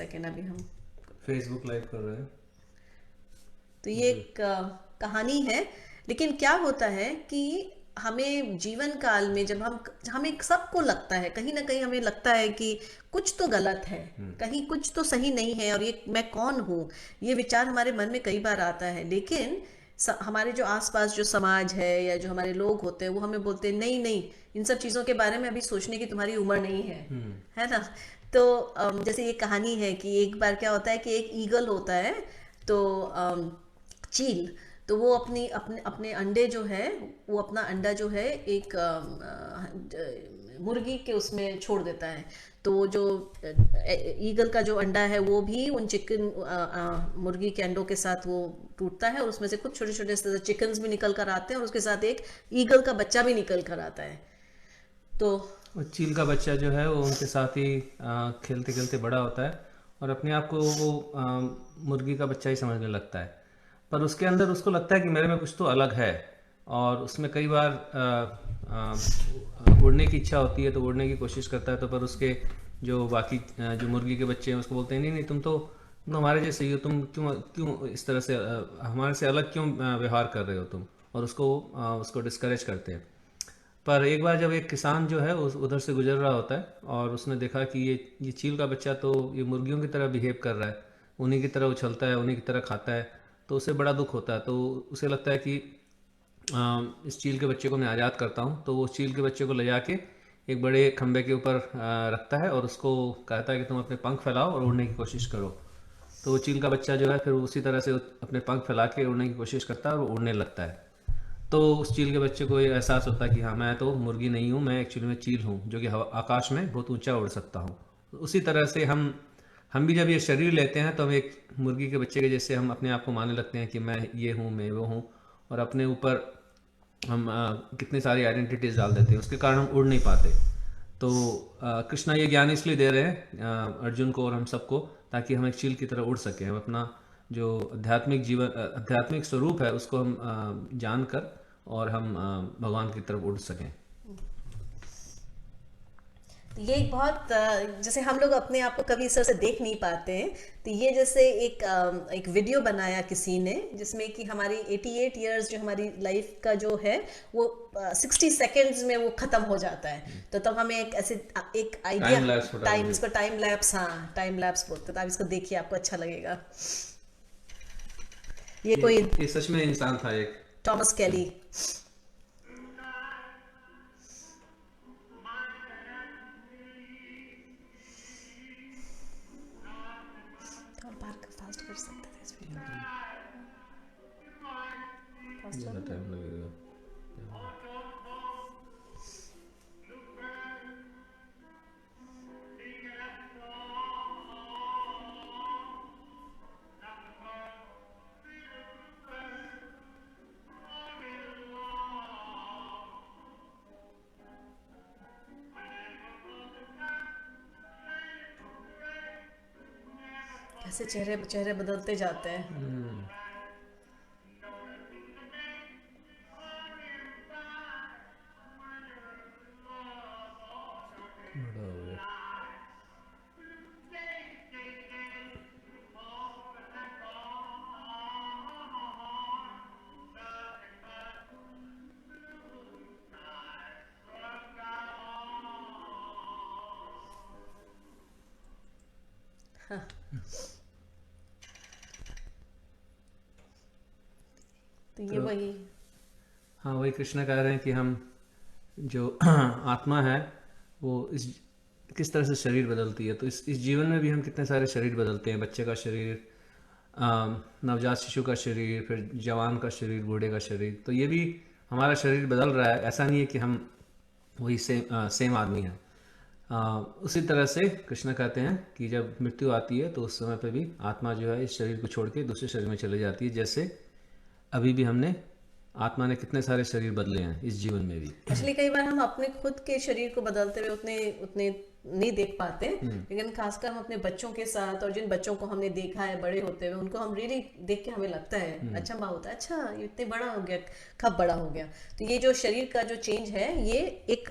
Second, अभी हम Facebook live कर रहे हैं। तो ये एक कहानी है। लेकिन क्या होता है कि हमें जीवन काल में जब हमें सबको लगता है, कहीं ना कहीं हमें लगता है कि कुछ तो गलत है, कहीं कुछ तो सही नहीं है, और ये मैं कौन हूँ, ये विचार हमारे मन में कई बार आता है। लेकिन हमारे जो आसपास जो समाज है या जो हमारे लोग होते हैं वो हमें बोलते हैं नहीं नहीं, इन सब चीज़ों के बारे में अभी सोचने की तुम्हारी उम्र नहीं है ना। तो जैसे ये कहानी है कि एक बार क्या होता है कि एक ईगल होता है, तो चील, तो वो अपनी अपने अपने अंडे जो है, वो अपना अंडा जो है एक मुर्गी के उसमें छोड़ देता है। तो वो जो ईगल का जो अंडा है वो भी उन मुर्गी के अंडों के साथ वो टूटता है, और उसमें से कुछ छोटे छोटे चिकन्स भी निकल कर आते हैं, और उसके साथ एक ईगल का बच्चा भी निकल कर आता है। तो और चील का बच्चा जो है वो उनके साथ ही खेलते खेलते बड़ा होता है और अपने आप को वो मुर्गी का बच्चा ही समझने लगता है। पर उसके अंदर उसको लगता है कि मेरे में कुछ तो अलग है, और उसमें कई बार उड़ने की इच्छा होती है तो उड़ने की कोशिश करता है। तो पर उसके जो बाकी जो मुर्गी के बच्चे हैं उसको बोलते हैं नहीं नहीं, तुम तो हमारे जैसे ही हो, तुम क्यों क्यों इस तरह से हमारे से अलग क्यों व्यवहार कर रहे हो तुम, और उसको डिस्करेज करते हैं। पर एक बार जब एक किसान जो है उस उधर से गुजर रहा होता है और उसने देखा कि ये चील का बच्चा तो ये मुर्गियों की तरह बिहेव कर रहा है, उन्हीं की तरह उछलता है, उन्हीं की तरह खाता है, तो उसे बड़ा दुख होता है। तो उसे लगता है कि इस चील के बच्चे को मैं आज़ाद करता हूँ। तो वो चील के बच्चे को ले जाके एक बड़े खंबे के ऊपर रखता है और उसको कहता है कि तुम अपने पंख फैलाओ और उड़ने की कोशिश करो। तो वो चील का बच्चा जो है फिर उसी तरह से अपने पंख फैला के उड़ने की कोशिश करता है और उड़ने लगता है। तो उस चील के बच्चे को ये एहसास होता है कि हाँ, मैं तो मुर्गी नहीं हूँ, मैं एक्चुअली में चील हूँ जो कि आकाश में बहुत ऊंचा उड़ सकता हूँ। उसी तरह से हम भी जब ये शरीर लेते हैं तो हम एक मुर्गी के बच्चे के जैसे हम अपने आप को मानने लगते हैं कि मैं ये हूँ, मैं वो हूँ, और अपने ऊपर हम कितनी सारी आइडेंटिटीज डाल देते हैं, उसके कारण हम उड़ नहीं पाते। तो कृष्णा ये ज्ञान इसलिए दे रहे हैं अर्जुन को और हम सबको, ताकि हम एक चील की तरह उड़ सकें। हम अपना जो आध्यात्मिक स्वरूप है उसको हम जानकर और हम भगवान की तरफ उड़ सकें। ये एक बहुत जैसे हम लोग अपने आप को कभी इस तरह से देख नहीं पाते हैं। तो ये जैसे एक वीडियो बनाया किसी ने जिसमें कि हमारी 88 इयर्स जो हमारी लाइफ का जो है वो 60 सेकेंड्स में वो खत्म हो जाता है। तो तब हमें एक ऐसे एक idea, time lapse time, photography. इसको टाइम लैप्स, हाँ टाइम लैप्स बोलते हैं। तो आप इसको देखिए, आपको अच्छा लगेगा। ये ये कोई ये सच में इंसान था एक। टॉमस कैली। थोड़ा बार फास्ट कर सकते थे इस वीडियो को, फास्ट ज़्यादा चलेगा। टाइम लगेगा। कैसे चेहरे चेहरे बदलते जाते हैं। बड़ा हो गया। तो ये तो वही। हाँ, वही कृष्ण कह रहे हैं कि हम जो आत्मा है वो इस किस तरह से शरीर बदलती है। तो इस जीवन में भी हम कितने सारे शरीर बदलते हैं। बच्चे का शरीर, नवजात शिशु का शरीर, फिर जवान का शरीर, बूढ़े का शरीर। तो ये भी हमारा शरीर बदल रहा है। ऐसा नहीं है कि हम वही सेम आदमी हैं। उसी तरह से कृष्ण कहते हैं कि जब मृत्यु आती है तो उस समय पे भी आत्मा जो है इस शरीर को छोड़ के दूसरे शरीर में चले जाती है। जैसे अभी भी हमने आत्मा ने कितने सारे शरीर बदले हैं इस जीवन में भी। एक्चुअली कई बार हम अपने खुद के शरीर को बदलते हुए उतने उतने नहीं देख पाते, लेकिन खासकर हम अपने बच्चों के साथ, और जिन बच्चों को हमने देखा है बड़े होते हुए, उनको हम रियली देख के हमें लगता है अच्छा माँ होता है, अच्छा ये इतने बड़ा हो गया, कब बड़ा हो गया। तो ये जो शरीर का जो चेंज है ये एक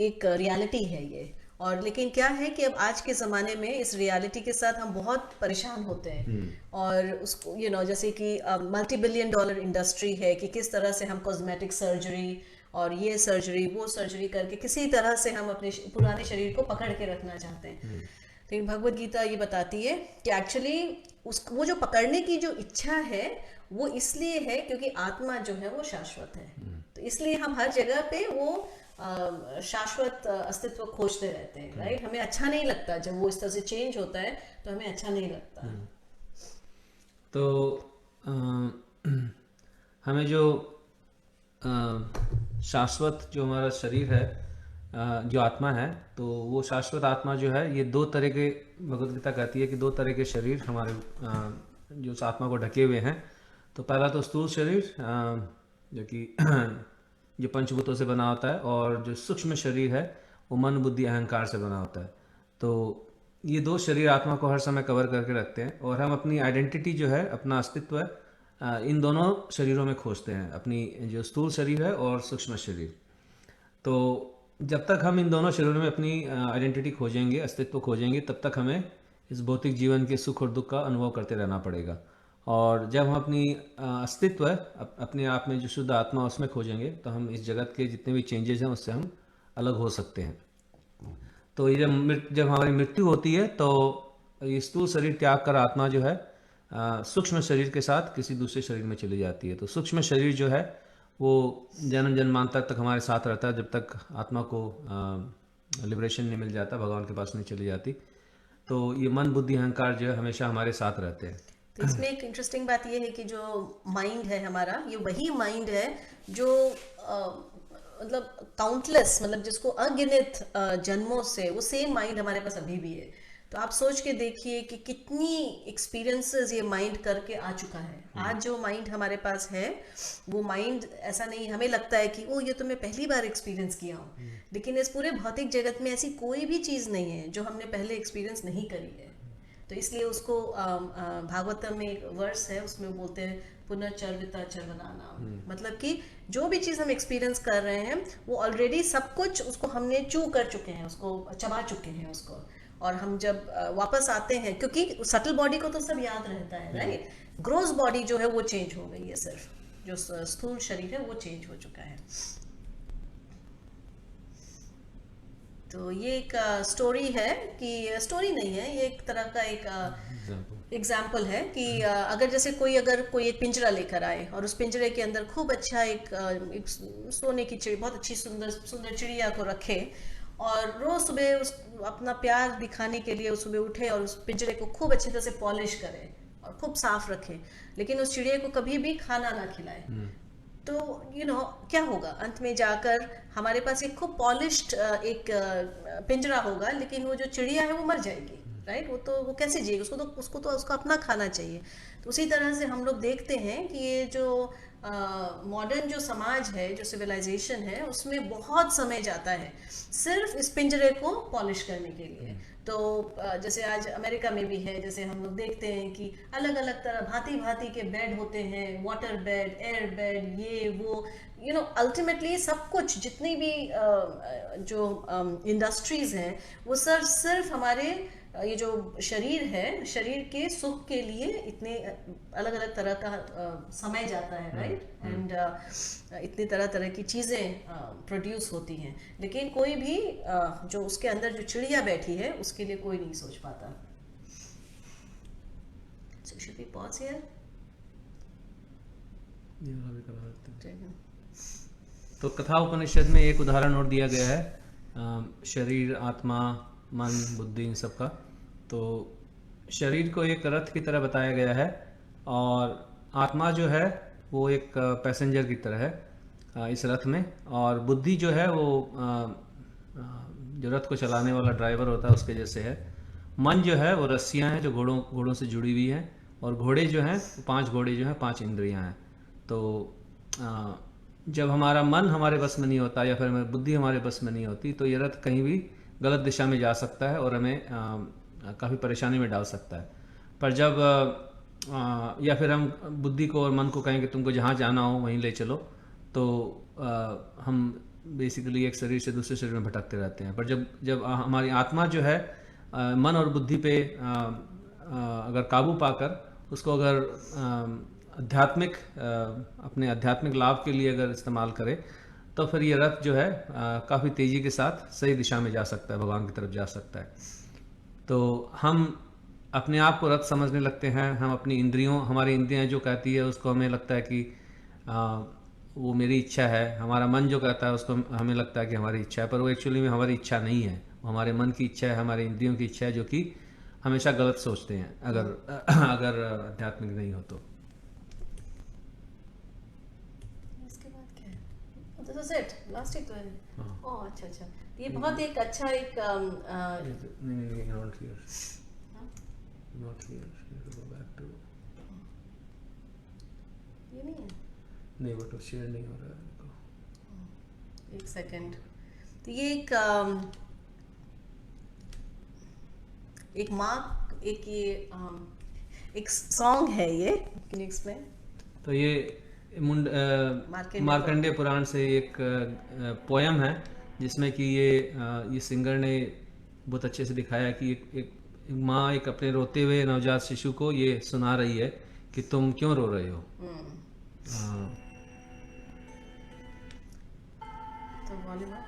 एक रियलिटी है ये। और लेकिन क्या है कि अब आज के ज़माने में इस रियलिटी के साथ हम बहुत परेशान होते हैं, और उसको जैसे कि मल्टी बिलियन डॉलर इंडस्ट्री है कि किस तरह से हम कॉस्मेटिक सर्जरी और ये सर्जरी वो सर्जरी करके किसी तरह से हम अपने पुराने शरीर को पकड़ के रखना चाहते हैं। लेकिन भगवत गीता ये बताती है कि एक्चुअली उस वो जो पकड़ने की जो इच्छा है वो इसलिए है क्योंकि आत्मा जो है वो शाश्वत है। तो इसलिए हम हर जगह पे वो शाश्वत अस्तित्व खोजते रहते हैं, राइट। हमें अच्छा नहीं लगता जब वो इस तरह से चेंज होता है, तो हमें अच्छा नहीं लगता। तो हमें जो शाश्वत जो हमारा शरीर है, जो आत्मा है, तो वो शाश्वत आत्मा जो है, ये दो तरह के, भगवद गीता कहती है कि दो तरह के शरीर हमारे जो उस आत्मा को ढके हुए हैं। तो पहला तो स्थूल शरीर, जो कि जो पंचभूतों से बना होता है, और जो सूक्ष्म शरीर है वो मन बुद्धि अहंकार से बना होता है। तो ये दो शरीर आत्मा को हर समय कवर करके रखते हैं, और हम अपनी आइडेंटिटी जो है, अपना अस्तित्व है, इन दोनों शरीरों में खोजते हैं, अपनी जो स्थूल शरीर है और सूक्ष्म शरीर। तो जब तक हम इन दोनों शरीरों में अपनी आइडेंटिटी खोजेंगे, अस्तित्व खोजेंगे, तब तक हमें इस भौतिक जीवन के सुख और दुख का अनुभव करते रहना पड़ेगा। और जब हम अपनी अस्तित्व है, अपने आप में जो शुद्ध आत्मा, उसमें खोजेंगे, तो हम इस जगत के जितने भी चेंजेस हैं उससे हम अलग हो सकते हैं। तो ये जब हमारी मृत्यु होती है, तो ये स्थूल शरीर त्याग कर आत्मा जो है सूक्ष्म शरीर के साथ किसी दूसरे शरीर में चली जाती है। तो सूक्ष्म शरीर जो है वो जन्म जन्मांतर तक हमारे साथ रहता है, जब तक आत्मा को लिबरेशन नहीं मिल जाता, भगवान के पास नहीं चली जाती। तो ये मन बुद्धि अहंकार जो है हमेशा हमारे साथ रहते हैं। तो इसमें एक इंटरेस्टिंग बात यह है कि जो माइंड है हमारा, ये वही माइंड है जो मतलब काउंटलेस, मतलब जिसको अगिनत जन्मों से वो सेम माइंड हमारे पास अभी भी है। तो आप सोच के देखिए कि कितनी एक्सपीरियंसेस ये माइंड करके आ चुका है। आज जो माइंड हमारे पास है, वो माइंड ऐसा नहीं, हमें लगता है कि ओ ये तो मैं पहली बार एक्सपीरियंस किया हूँ, लेकिन इस पूरे भौतिक जगत में ऐसी कोई भी चीज़ नहीं है जो हमने पहले एक्सपीरियंस नहीं करी है। तो इसलिए उसको भागवतम में एक वर्स है, उसमें बोलते हैं पुनर्चर्विता चर्वनाना, मतलब कि जो भी चीज़ हम एक्सपीरियंस कर रहे हैं वो ऑलरेडी सब कुछ उसको हमने चू कर चुके हैं, उसको चबा चुके हैं उसको। और हम जब वापस आते हैं, क्योंकि सटल बॉडी को तो सब याद रहता है, राइट। ग्रोस बॉडी जो है वो चेंज हो गई है, सिर्फ जो स्थूल शरीर है वो चेंज हो चुका है। तो ये एक स्टोरी है कि स्टोरी नहीं है, ये एक तरह का एक एग्जाम्पल है कि अगर जैसे अगर कोई एक पिंजरा लेकर आए और उस पिंजरे के अंदर खूब अच्छा एक सोने की चिड़ी, बहुत अच्छी सुंदर सुंदर चिड़िया को रखे, और रोज सुबह उस अपना प्यार दिखाने के लिए सुबह उठे और उस पिंजरे को खूब अच्छी तरह से पॉलिश करे और खूब साफ रखे, लेकिन उस चिड़िया को कभी भी खाना ना खिलाए, तो क्या होगा? अंत में जाकर हमारे पास एक खूब पॉलिश्ड एक पिंजरा होगा, लेकिन वो जो चिड़िया है वो मर जाएगी, राइट। वो कैसे जिएगी? उसको तो उसका अपना खाना चाहिए। तो उसी तरह से हम लोग देखते हैं कि ये जो मॉडर्न जो समाज है, जो सिविलाइजेशन है, उसमें बहुत समय जाता है सिर्फ इस पिंजरे को पॉलिश करने के लिए। तो जैसे आज अमेरिका में भी है, जैसे हम लोग देखते हैं कि अलग अलग तरह भांति भांति के बेड होते हैं, वाटर बेड, एयर बेड, ये वो, अल्टीमेटली सब कुछ जितनी भी जो इंडस्ट्रीज हैं, वो सिर्फ हमारे ये जो शरीर है, शरीर के सुख के लिए इतने अलग अलग तरह का समय जाता है, राइट। एंड इतनी तरह तरह की चीज़ें प्रोड्यूस होती हैं, लेकिन कोई भी जो उसके अंदर जो चिड़िया बैठी है उसके लिए कोई नहीं सोच पाता। So should we pause here? तो कथा उपनिषद में एक उदाहरण और दिया गया है, शरीर, आत्मा, मन, बुद्धि, इन सब का। तो शरीर को एक रथ की तरह बताया गया है, और आत्मा जो है वो एक पैसेंजर की तरह है इस रथ में, और बुद्धि जो है वो जो रथ को चलाने वाला ड्राइवर होता है उसके जैसे है। मन जो है वो रस्सियां हैं जो घोड़ों से जुड़ी हुई हैं, और घोड़े जो हैं 5 घोड़े जो हैं 5 इंद्रियां हैं। तो जब हमारा मन हमारे बस में नहीं होता, या फिर हमारी बुद्धि हमारे बस में नहीं होती, तो ये रथ कहीं भी गलत दिशा में जा सकता है और हमें काफ़ी परेशानी में डाल सकता है। पर जब या फिर हम बुद्धि को और मन को कहें कि तुमको जहाँ जाना हो वहीं ले चलो, तो हम बेसिकली एक शरीर से दूसरे शरीर में भटकते रहते हैं। पर जब जब हमारी आत्मा जो है मन और बुद्धि पे अगर काबू पाकर उसको अगर आध्यात्मिक अपने आध्यात्मिक लाभ के लिए अगर इस्तेमाल करे, तो फिर ये रथ जो है काफ़ी तेज़ी के साथ सही दिशा में जा सकता है, भगवान की तरफ जा सकता है। तो हम अपने आप को रथ समझने लगते हैं, हम अपनी इंद्रियों, हमारी इंद्रियां जो कहती है उसको हमें लगता है कि वो मेरी इच्छा है, हमारा मन जो कहता है उसको हमें लगता है कि हमारी इच्छा है, पर वो एक्चुअली में हमारी इच्छा नहीं है, वो हमारे मन की इच्छा है, हमारे इंद्रियों की इच्छा है, जो कि हमेशा गलत सोचते हैं अगर अगर आध्यात्मिक नहीं हो तो। इसके बाद क्या है? दिस इज इट, लास्ट ही तो है। हाँ। ओह अच्छा अच्छा, ये बहुत एक अच्छा एक नहीं, नॉट हियर, हाँ, not here, go back to, ये नहीं है। नहीं वो तो शेयर नहीं हो रहा है मेरे को। एक सेकंड। तो ये एक माँ, एक ये एक सॉन्ग है, ये कैन यू एक्सप्लेन? तो ये मार्कंडेय पुराण से एक पोयम है, जिसमें कि ये सिंगर ने बहुत अच्छे से दिखाया है कि एक माँ एक अपने रोते हुए नवजात शिशु को ये सुना रही है कि तुम क्यों रो रहे हो। तो वॉल्यूम अप।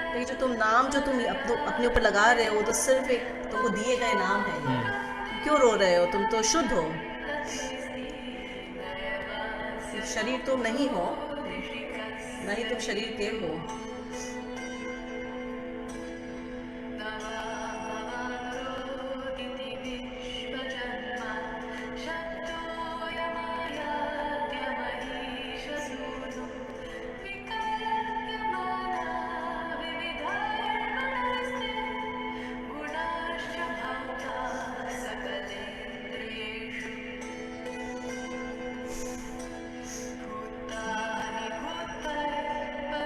तो ये जो तुम नाम जो तुम अपने ऊपर लगा रहे हो, वो तो सिर्फ एक तुमको दिए गए नाम है ये। तुम क्यों रो रहे हो? तुम तो शुद्ध हो, शरीर तुम नहीं हो, ना ही तुम शरीर के हो।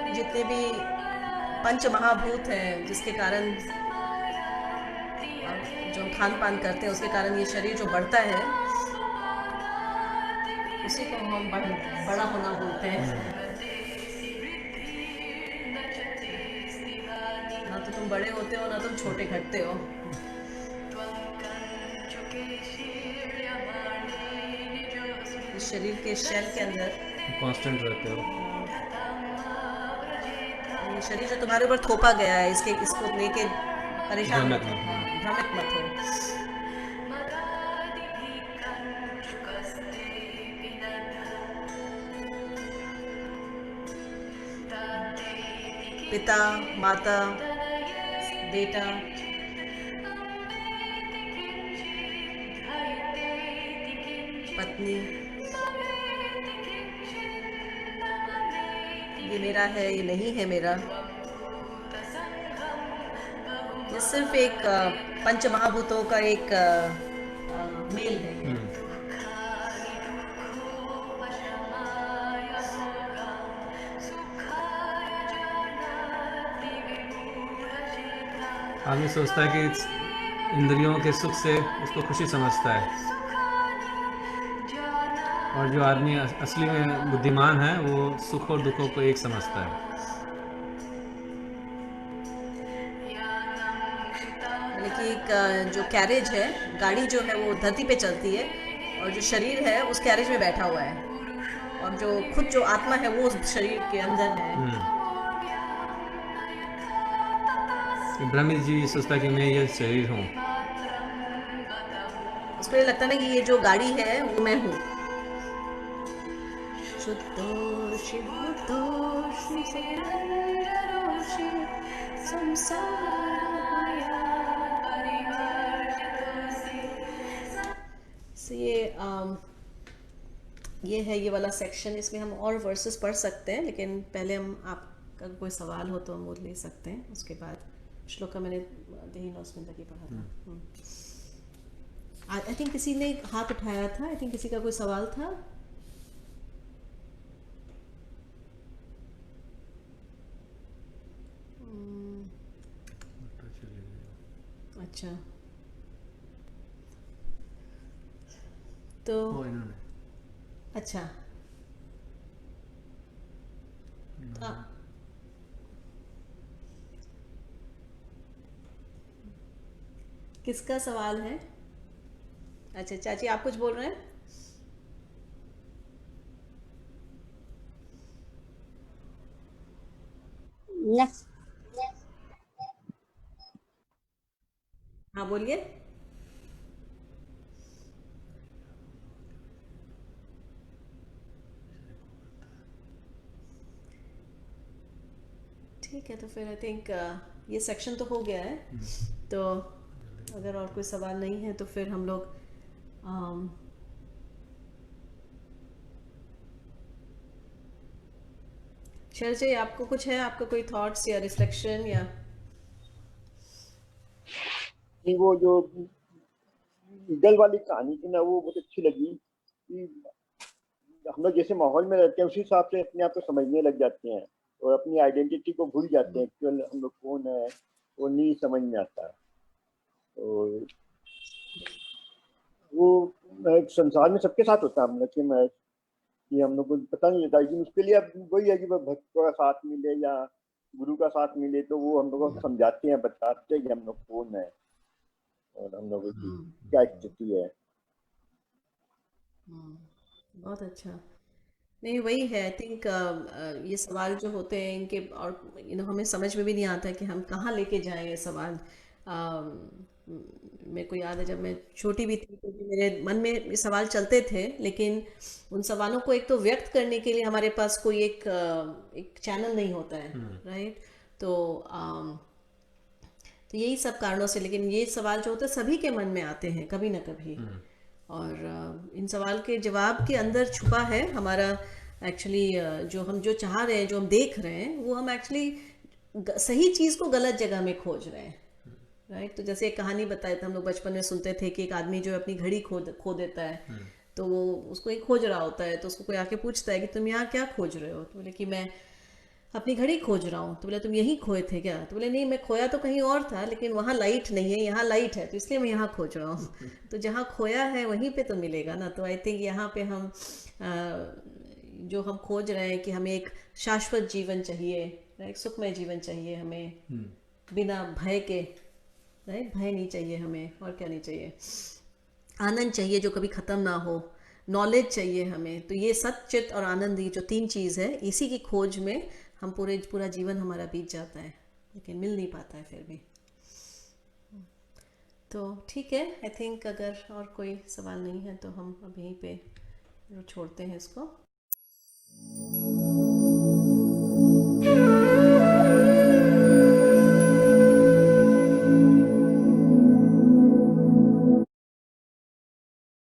जितने भी पंच महाभूत हैं, जिसके कारण जो खान पान करते हैं, उसके कारण ये शरीर जो बढ़ता है, उसी को हम बड़ा होना बोलते हैं। ना तो तुम बड़े होते हो, ना तुम छोटे घटते हो। इस शरीर के शेल के अंदर कांस्टेंट रहते हो। ये शरीर जो तुम्हारे ऊपर थोपा गया है, इसको लेके परेशान मत भ्रमित हो, मत हाँ, हो। भ्रमित मत हो। पिता, माता, बेटा, पत्नी, ये मेरा है, ये नहीं है मेरा। ये सिर्फ एक पंच महाभूतों का एक मेल है ये। आदमी सोचता है कि इंद्रियों के सुख से उसको खुशी समझता है, और जो आदमी असली में बुद्धिमान है वो सुख और दुखों को एक समझता है। यानी कि एक जो कैरेज है, गाड़ी जो है वो धरती पे चलती है, और जो शरीर है उस कैरेज में बैठा हुआ है, और जो खुद जो आत्मा है वो उस शरीर के अंदर है। ब्रह्मी जी सोचता है कि मैं ये शरीर हूँ। उसको ये लगता है ना कि ये जो गाड़ी है वो मैं हूँ। शुद्धो शिवबुद्धो श्रीचैतन्यरोषि संसाराया परिवर्तितोऽसि। So ये है ये वाला सेक्शन, इसमें हम और वर्सेस पढ़ सकते हैं, लेकिन पहले हम आपका कोई सवाल हो तो हम वो ले सकते हैं। उसके बाद श्लोक का मैंने देही नौस्मिन तक ही पढ़ा था। आई थिंक किसी ने हाथ उठाया था, आई थिंक किसी का कोई सवाल था। अच्छा, तो इन्होंने अच्छा आ, किसका सवाल है? अच्छा चाची, आप कुछ बोल रहे हैं? न, हाँ बोलिए। ठीक है, तो फिर आई थिंक ये सेक्शन तो हो गया है। तो अगर और कोई सवाल नहीं है तो फिर हम लोग शैल जी, आपको कुछ है, आपका कोई थॉट्स या रिफ्लेक्शन या? कि वो जो ईगल वाली कहानी थी ना, वो बहुत अच्छी लगी कि हम लोग जैसे माहौल में रहते हैं उसी हिसाब से अपने आप को समझने लग जाते हैं और अपनी आइडेंटिटी को भूल जाते हैं, एक्चुअल हम लोग कौन है वो नहीं समझ में आता। और वो संसार में सबके साथ होता है, हम लोग कि हम लोग को पता नहीं लगता, लेकिन उसके लिए अब वही है कि वह भक्त का साथ मिले या गुरु का साथ मिले तो वो हम लोग को समझाते हैं, बताते हैं कि हम लोग कौन है और हम लोगों की क्या स्थिति है। बहुत अच्छा। नहीं, वही है आई थिंक, ये सवाल जो होते हैं इनके, और हमें समझ में भी नहीं आता कि हम कहाँ लेके जाएं ये सवाल। मेरे को याद है जब मैं छोटी भी थी तो भी मेरे मन में ये सवाल चलते थे, लेकिन उन सवालों को एक तो व्यक्त करने के लिए हमारे पास कोई एक चैनल नहीं होता है, राइट? तो तो यही सब कारणों से, लेकिन ये सवाल जो होते हैं सभी के मन में आते हैं कभी ना कभी। और इन सवाल के जवाब के अंदर छुपा है हमारा एक्चुअली, जो चाह रहे हैं, जो हम देख रहे हैं, वो हम एक्चुअली सही चीज़ को गलत जगह में खोज रहे हैं, राइट? तो जैसे एक कहानी बताए थे हम लोग बचपन में, सुनते थे कि एक आदमी जो है अपनी घड़ी खो देता है। तो वो उसको एक खोज रहा होता है, तो उसको कोई आके पूछता है कि तुम यहाँ क्या खोज रहे हो? तो बोले कि मैं अपनी घड़ी खोज रहा हूँ। तो बोले तुम यहीं खोए थे क्या? तो बोले नहीं, मैं खोया तो कहीं और था, लेकिन वहाँ लाइट नहीं है, यहाँ लाइट है, तो इसलिए मैं यहाँ खोज रहा हूँ। तो जहाँ खोया है वहीं पे तो मिलेगा ना। तो आई थिंक यहाँ पे हम जो हम खोज रहे हैं कि हमें एक शाश्वत जीवन चाहिए, राइट? सुखमय जीवन चाहिए हमें, बिना भय के, राइट? भय नहीं चाहिए हमें, और क्या नहीं चाहिए? आनंद चाहिए जो कभी ख़त्म ना हो, नॉलेज चाहिए हमें। तो ये सच्चित और आनंद, ये जो तीन चीज़ है, इसी की खोज में हम पूरा जीवन हमारा बीत जाता है, लेकिन मिल नहीं पाता है फिर भी। तो ठीक है, आई थिंक अगर और कोई सवाल नहीं है तो हम अब यहीं पे छोड़ते हैं इसको।